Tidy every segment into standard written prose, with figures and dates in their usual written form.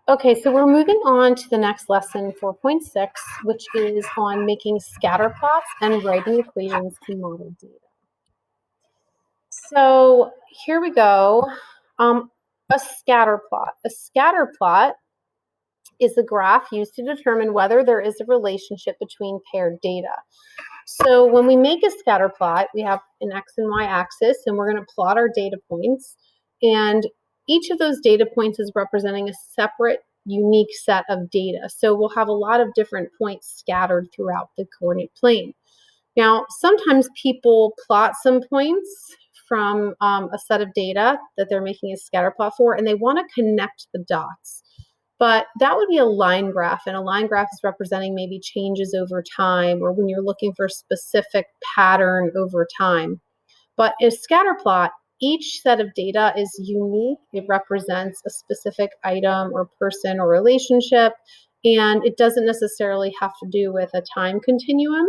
Okay, so we're moving on to the next lesson, 4.6, which is on making scatter plots and writing equations to model data. So here we go. A scatter plot. A scatter plot is a graph used to determine whether there is a relationship between paired data. So when we make a scatter plot, we have an x and y axis, and we're going to plot our data points. And each of those data points is representing a separate, unique set of data. So we'll have a lot of different points scattered throughout the coordinate plane. Now, sometimes people plot some points from a set of data that they're making a scatter plot for, and they want to connect the dots. But that would be a line graph, and a line graph is representing maybe changes over time, or when you're looking for a specific pattern over time. But a scatter plot, each set of data is unique. It represents a specific item or person or relationship, and it doesn't necessarily have to do with a time continuum.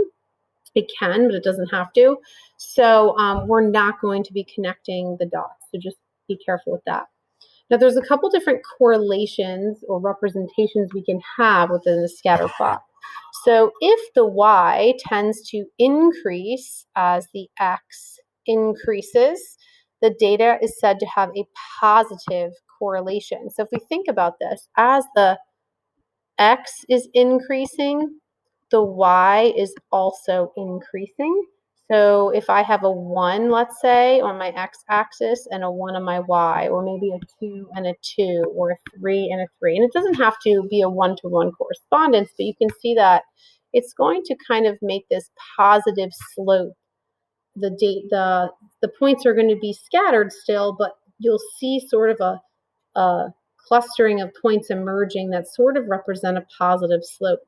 It can, but it doesn't have to. So we're not going to be connecting the dots, so just be careful with that. Now, there's a couple different correlations or representations we can have within the scatter plot. So if the y tends to increase as the x increases, the data is said to have a positive correlation. So if we think about this, as the x is increasing, the y is also increasing. So if I have a 1, let's say, on my x-axis and a 1 on my y, or maybe a 2 and a 2, or a 3 and a 3, and it doesn't have to be a one-to-one correspondence, but you can see that it's going to kind of make this positive slope. The points are going to be scattered still, but you'll see sort of a clustering of points emerging that sort of represent a positive slope.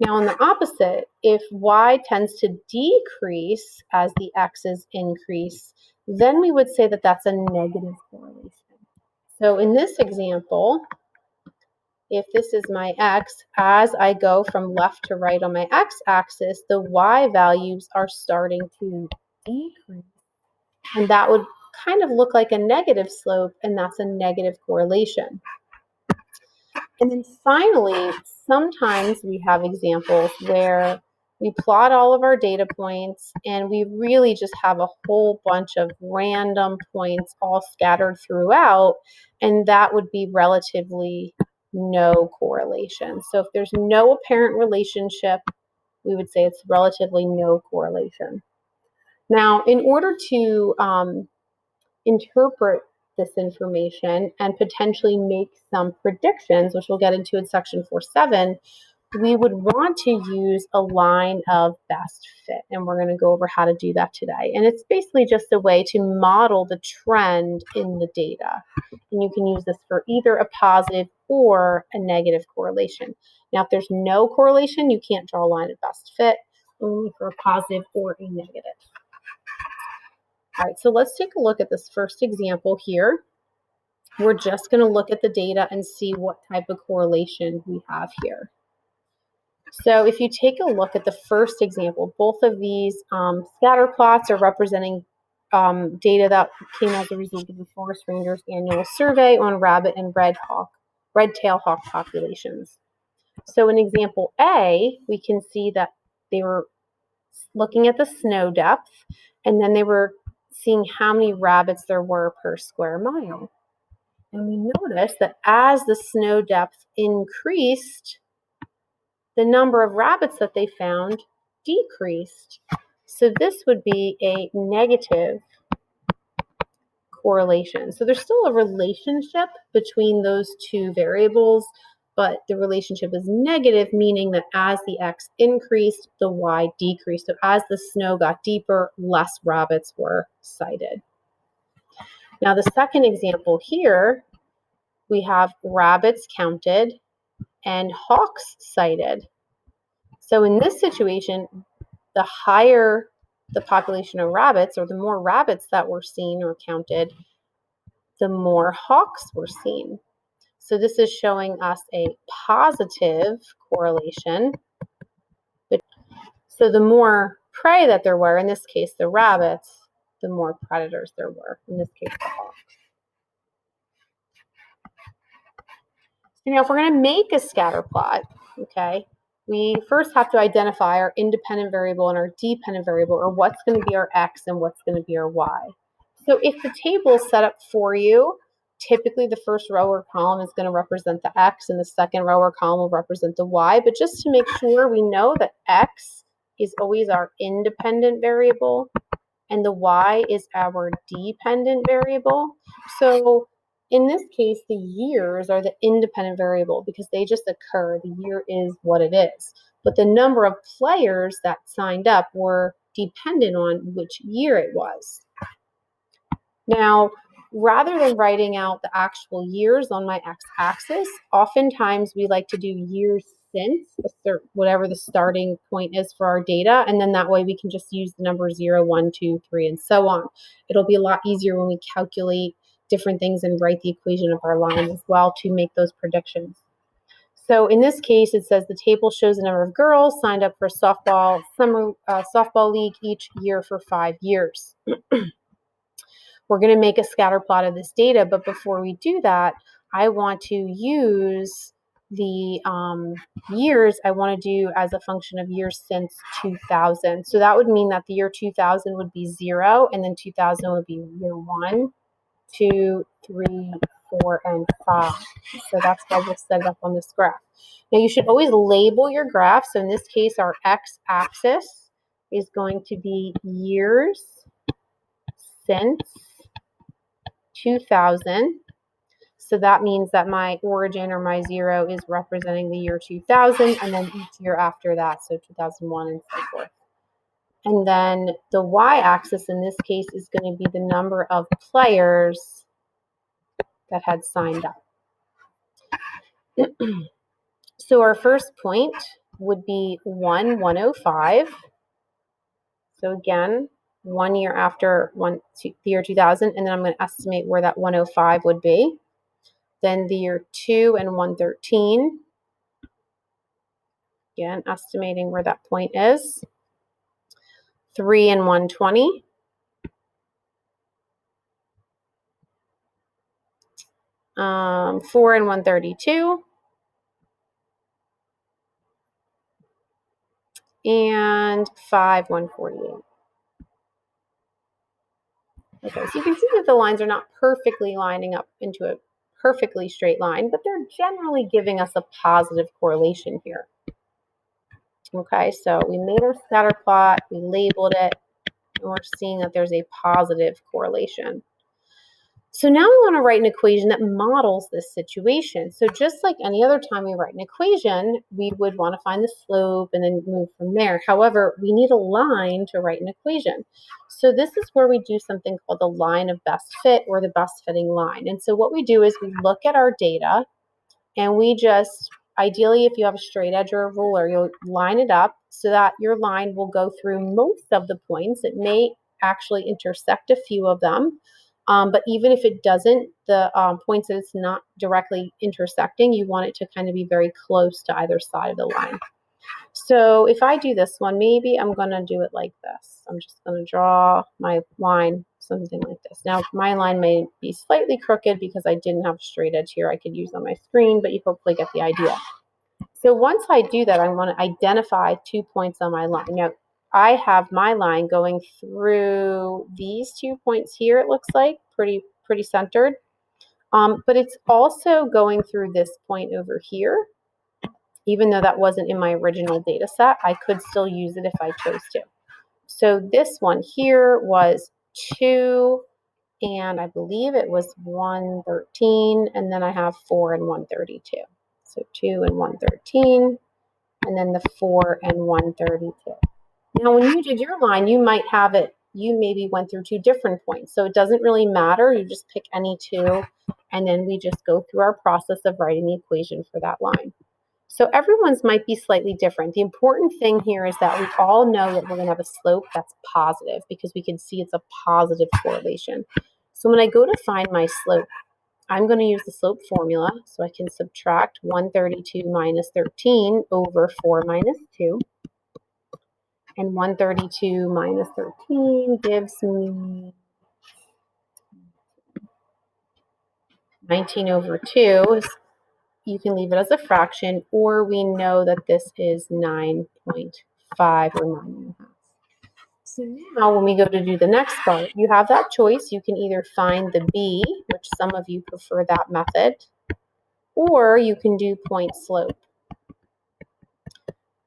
Now, on the opposite, if y tends to decrease as the x's increase, then we would say that that's a negative correlation. So in this example, if this is my x, as I go from left to right on my x-axis, the y values are starting to decrease. And that would kind of look like a negative slope, and that's a negative correlation. And then finally, sometimes we have examples where we plot all of our data points and we really just have a whole bunch of random points all scattered throughout, and that would be relatively no correlation. So if there's no apparent relationship, we would say it's relatively no correlation. Now, in order to interpret this information and potentially make some predictions, which we'll get into in section 4.7, we would want to use a line of best fit, and we're going to go over how to do that today. And it's basically just a way to model the trend in the data, and you can use this for either a positive or a negative correlation. Now, if there's no correlation, you can't draw a line of best fit, only for a positive or a negative. All right, so let's take a look at this first example here. We're just going to look at the data and see what type of correlation we have here. So if you take a look at the first example, both of these scatter plots are representing data that came as a result of the Forest Ranger's annual survey on rabbit and red-tailed hawk populations. So in example A, we can see that they were looking at the snow depth, and then they were seeing how many rabbits there were per square mile. And we noticed that as the snow depth increased, the number of rabbits that they found decreased. So this would be a negative correlation. So there's still a relationship between those two variables, but the relationship is negative, meaning that as the x increased, the y decreased. So as the snow got deeper, less rabbits were sighted. Now, the second example here, we have rabbits counted and hawks sighted. So in this situation, the higher the population of rabbits, or the more rabbits that were seen or counted, the more hawks were seen. So this is showing us a positive correlation. So the more prey that there were, in this case the rabbits, the more predators there were, in this case the hawks. Now, if we're going to make a scatter plot, okay, we first have to identify our independent variable and our dependent variable, or what's going to be our x and what's going to be our y. So if the table is set up for you, typically the first row or column is going to represent the x and the second row or column will represent the y. But just to make sure, we know that x is always our independent variable and the y is our dependent variable. So in this case, the years are the independent variable because they just occur. The year is what it is. But the number of players that signed up were dependent on which year it was. Now, rather than writing out the actual years on my x-axis, oftentimes we like to do years since, whatever the starting point is for our data, and then that way we can just use the number 0, 1, 2, 3, and so on. It'll be a lot easier when we calculate different things and write the equation of our line as well to make those predictions. So in this case, it says the table shows the number of girls signed up for softball summer softball league each year for 5 years. We're going to make a scatter plot of this data, but before we do that, I want to use the years I want to do as a function of years since 2000. So that would mean that the year 2000 would be 0, and then 2000 would be year 1, 2, 3, 4, and 5. So that's why we'll set it up on this graph. Now you should always label your graph. So in this case, our x-axis is going to be years since 2000. So that means that my origin or my 0 is representing the year 2000, and then each year after that, so 2001 and so forth. And then the y-axis in this case is going to be the number of players that had signed up. So our first point would be 105. So again, 1 year after the year 2000, and then I'm going to estimate where that 105 would be. Then the year 2 and 113. Again, estimating where that point is. 3 and 120. 4 and 132. And 5, 148. Okay, so you can see that the lines are not perfectly lining up into a perfectly straight line, but they're generally giving us a positive correlation here. Okay, so we made our scatter plot, we labeled it, and we're seeing that there's a positive correlation. So now we want to write an equation that models this situation. So just like any other time we write an equation, we would want to find the slope and then move from there. However, we need a line to write an equation. So this is where we do something called the line of best fit, or the best fitting line. And so what we do is we look at our data and we just, ideally if you have a straight edge or a ruler, you'll line it up so that your line will go through most of the points. It may actually intersect a few of them. But even if it doesn't, the points that it's not directly intersecting, you want it to kind of be very close to either side of the line. So if I do this one, maybe I'm going to do it like this. I'm just going to draw my line, something like this. Now, my line may be slightly crooked because I didn't have a straight edge here I could use on my screen, but you hopefully get the idea. So once I do that, I want to identify 2 points on my line. Now, I have my line going through these 2 points here, it looks like, pretty centered. But it's also going through this point over here. Even though that wasn't in my original data set, I could still use it if I chose to. So this one here was 2, and I believe it was 113, and then I have 4 and 132. So 2 and 113, and then the 4 and 132. Now, when you did your line, you might have it, you maybe went through 2 different points. So it doesn't really matter. You just pick any 2, and then we just go through our process of writing the equation for that line. So everyone's might be slightly different. The important thing here is that we all know that we're going to have a slope that's positive because we can see it's a positive correlation. So when I go to find my slope, I'm going to use the slope formula. So I can subtract 132 minus 13 over 4 minus 2. And 132 minus 13 gives me 19 over 2. you can leave it as a fraction, or we know that this is 9.5 or 9.5. So now when we go to do the next part, you have that choice. You can either find the b, which some of you prefer that method, or you can do point slope.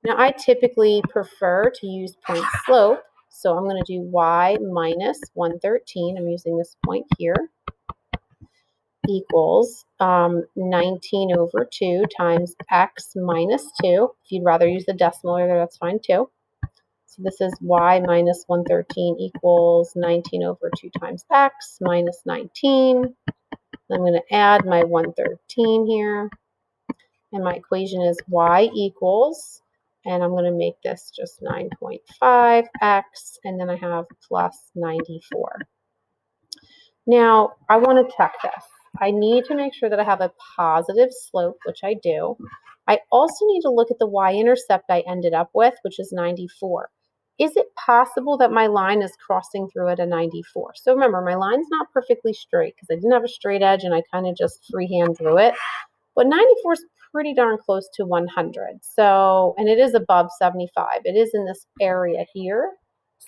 Now I typically prefer to use point slope, so I'm going to do y minus 113, I'm using this point here, equals 19 over 2 times x minus 2. If you'd rather use the decimal there, that's fine too. So this is y minus 113 equals 19 over 2 times x minus 19. I'm going to add my 113 here. And my equation is y equals, and I'm going to make this just 9.5x, and then I have plus 94. Now, I want to check this. I need to make sure that I have a positive slope, which I do. I also need to look at the y-intercept I ended up with, which is 94. Is it possible that my line is crossing through at a 94? So remember, my line's not perfectly straight because I didn't have a straight edge and I kind of just freehand drew it. But 94 is pretty darn close to 100. So, and it is above 75. It is in this area here.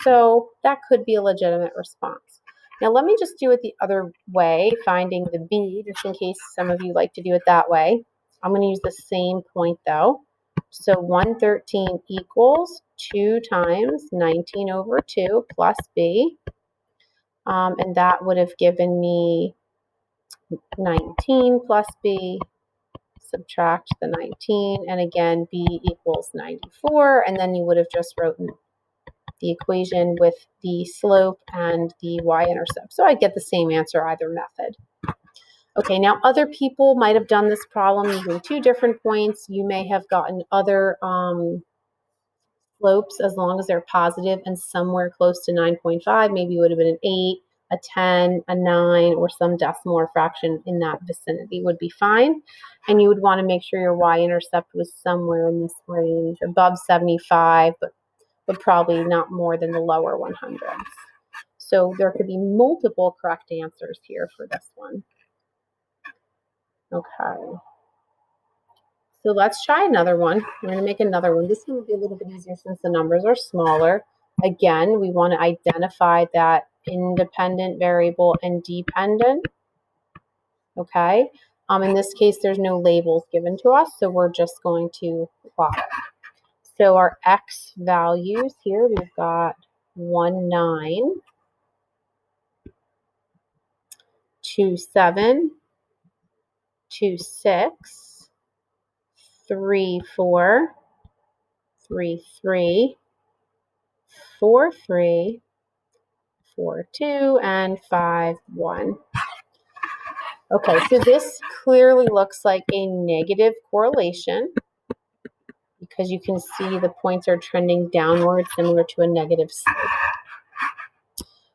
So that could be a legitimate response. Now let me just do it the other way, finding the b, just in case some of you like to do it that way. I'm going to use the same point though. So 113 equals 2 times 19 over 2 plus b. And that would have given me 19 plus b. Subtract the 19, and again, b equals 94, and then you would have just written the equation with the slope and the y-intercept. So I get the same answer either method. Okay, now other people might have done this problem using 2 different points. You may have gotten other slopes as long as they're positive and somewhere close to 9.5. Maybe it would have been an 8, a 10, a 9, or some decimal or fraction in that vicinity would be fine. And you would want to make sure your y-intercept was somewhere in this range, above 75, but probably not more than the lower 100s. So there could be multiple correct answers here for this one. Okay. So let's try another one. We're going to make another one. This one will be a little bit easier since the numbers are smaller. Again, we want to identify that independent variable and dependent. Okay. In this case, there's no labels given to us, so we're just going to plot it. So our x values here, we've got 1, 9, 2, 7, 2, 6, 3, 4, 3, 3, 4, 3, 4, 2, and 5, 1. Okay, so this clearly looks like a negative correlation because you can see the points are trending downward, similar to a negative slope.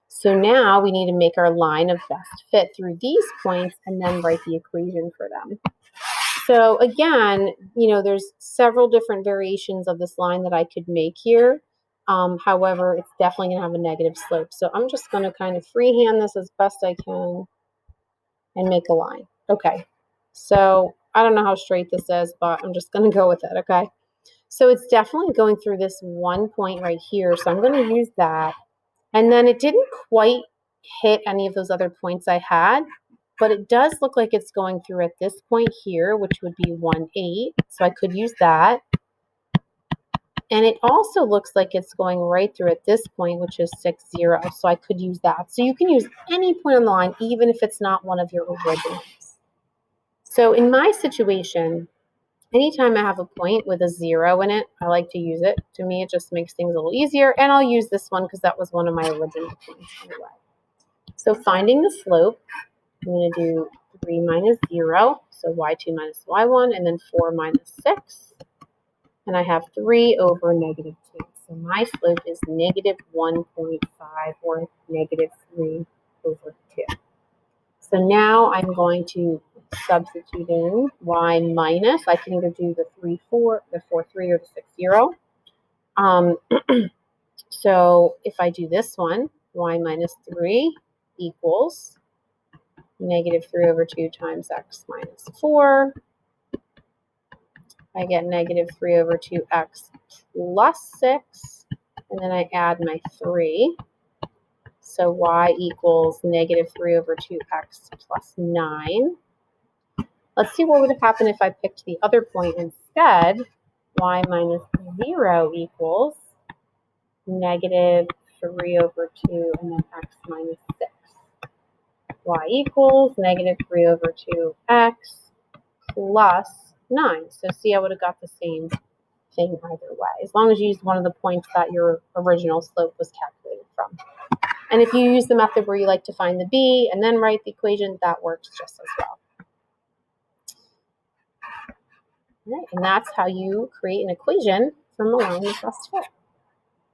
So now we need to make our line of best fit through these points and then write the equation for them. So again, you know, there's several different variations of this line that I could make here. However, it's definitely going to have a negative slope. So I'm just going to kind of freehand this as best I can and make a line. Okay, so I don't know how straight this is, but I'm just going to go with it, okay? So it's definitely going through this one point right here, so I'm going to use that. And then it didn't quite hit any of those other points I had, but it does look like it's going through at this point here, which would be 1, 8, so I could use that. And it also looks like it's going right through at this point, which is 6, 0, so I could use that. So you can use any point on the line, even if it's not one of your originals. So in my situation, anytime I have a point with a 0 in it, I like to use it. To me, it just makes things a little easier, and I'll use this one because that was one of my original points anyway. So finding the slope, I'm going to do 3 minus 0, so y2 minus y1, and then 4 minus 6. And I have 3 over negative 2. So my slope is negative 1.5 or negative 3 over 2. So now I'm going to substitute in y minus. I can either do the 3, 4, the 4, 3, or the 6, 0. So if I do this one, y minus 3 equals negative 3 over 2 times x minus 4. I get negative 3 over 2x plus 6, and then I add my 3. So y equals negative 3 over 2x plus 9. Let's see what would have happened if I picked the other point instead. Y minus 0 equals negative 3 over 2 and then x minus 6. Y equals negative 3 over 2x plus 9. So see, I would have got the same thing either way, as long as you use one of the points that your original slope was calculated from. And if you use the method where you like to find the b and then write the equation, that works just as well. All right, and that's how you create an equation from a line with best fit.